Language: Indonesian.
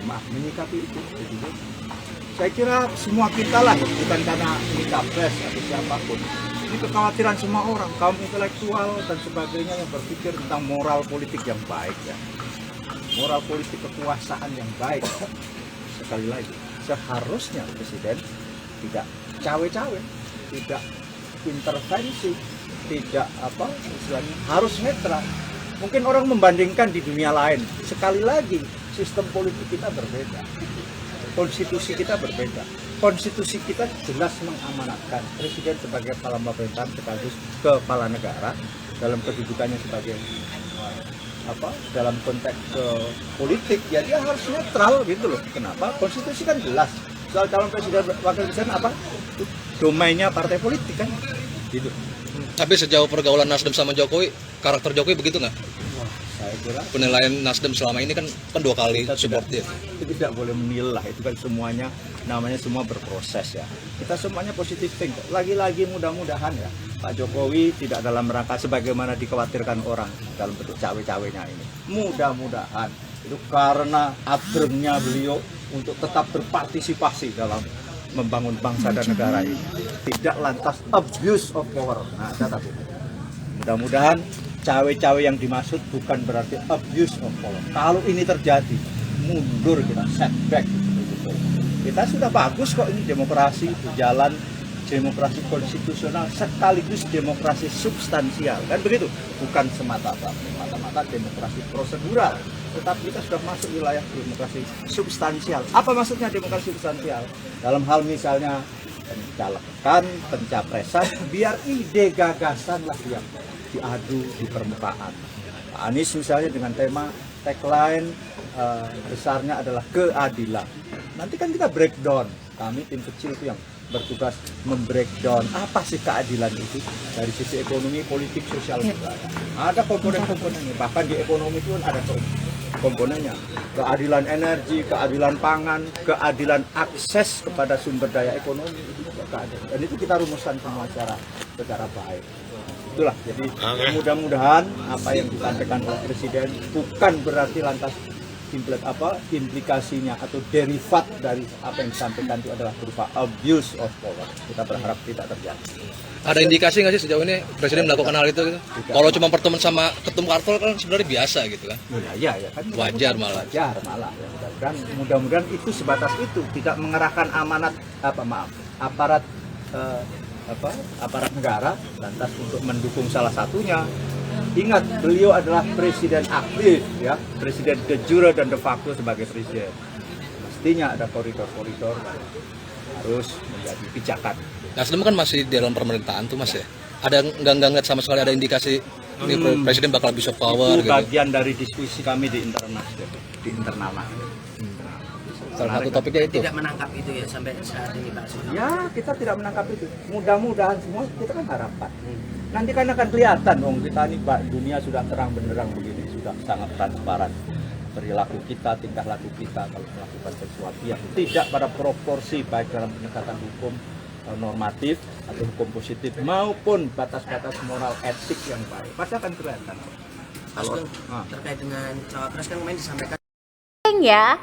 menyikapi itu. Gitu. Saya kira semua kita lah, bukan karena ini capres atau siapapun. Ini kekhawatiran semua orang, kaum intelektual dan sebagainya yang berpikir tentang moral politik yang baik ya. Moral politik kekuasaan yang baik. Sekali lagi, seharusnya presiden tidak cawe-cawe, tidak intervensi, tidak istilahnya harus netral. Mungkin orang membandingkan di dunia lain. Sekali lagi, sistem politik kita berbeda. Konstitusi kita berbeda. Konstitusi kita jelas mengamanatkan presiden sebagai kepala pemerintahan sekaligus kepala negara dalam kedudukannya sebagai dalam konteks politik ya dia harus netral gitu loh. Kenapa? Konstitusi kan jelas. Soal calon presiden wakil presiden domainnya partai politik kan gitu. Tapi sejauh pergaulan Nasdem sama Jokowi, karakter Jokowi begitu nggak? Saya kira Penilaian Nasdem selama ini kan 2 kali support dia. tidak boleh menilai, itu kan semuanya namanya semua berproses ya. Kita semuanya positif think. Lagi-lagi mudah-mudahan ya Pak Jokowi tidak dalam rangka sebagaimana dikhawatirkan orang dalam bentuk cawe-cawenya ini. Mudah-mudahan itu karena adrengnya beliau untuk tetap berpartisipasi dalam membangun bangsa dan negara ini. Tidak lantas abuse of power. Nah, catat itu. Mudah-mudahan cawe-cawe yang dimaksud bukan berarti abuse of power. Kalau ini terjadi, mundur kita, setback. Kita sudah bagus kok ini demokrasi berjalan, demokrasi konstitusional sekaligus demokrasi substansial. Kan begitu? Bukan semata-mata demokrasi prosedural. Tetapi kita sudah masuk wilayah demokrasi substansial. Apa maksudnya demokrasi substansial? Dalam hal misalnya pencalekan, pencapresan, biar ide gagasan lah yang diadu di permukaan. Pak Anies misalnya dengan tema tagline besarnya adalah keadilan. Nanti kan kita breakdown. Kami tim kecil itu yang bertugas membreakdown apa sih keadilan itu dari sisi ekonomi, politik, sosial budaya. Ada komponen-komponennya. Bahkan di ekonomi itu ada komponennya. Keadilan energi, keadilan pangan, keadilan akses kepada sumber daya ekonomi itu juga keadilan. Dan itu kita rumuskan semua secara baik. Itulah, jadi mudah-mudahan apa yang disampaikan oleh Presiden bukan berarti lantas implikasinya atau derivat dari apa yang disampaikan itu adalah berupa abuse of power. Kita berharap tidak terjadi. Ada indikasi nggak sih sejauh ini Presiden melakukan hal itu gitu? Kalau cuma pertemuan sama ketum parpol kan sebenarnya biasa gitu kan? Iya kan. Wajar malah. Ya, mudah-mudahan itu sebatas itu, tidak mengerahkan aparat negara lantas untuk mendukung salah satunya. Ingat, beliau adalah presiden aktif ya, presiden de jure dan de facto sebagai presiden. Mestinya ada koridor-koridor harus menjadi pijakan. Nasdem kan masih di dalam pemerintahan tuh Mas ya. Ada nggak ngeliat sama sekali ada indikasi ini Presiden bakal abuse of power itu gitu. Bagian dari diskusi kami di internal Nasdem. Salah satu topiknya itu. Tidak menangkap itu ya sampai saat ini Pak Sudah. Ya, kita tidak menangkap itu. Mudah-mudahan semua kita kan harapan. Nanti kan akan kelihatan dong kita ini Pak, dunia sudah terang benderang begini, sudah sangat transparan. Perilaku kita, tingkah laku kita kalau melakukan sesuatu yang tidak pada proporsi baik dalam pendekatan hukum normatif atau hukum positif maupun batas-batas moral etik yang baik. Pasti akan kelihatan. Terkait dengan cawapres kan kemarin disampaikan ya.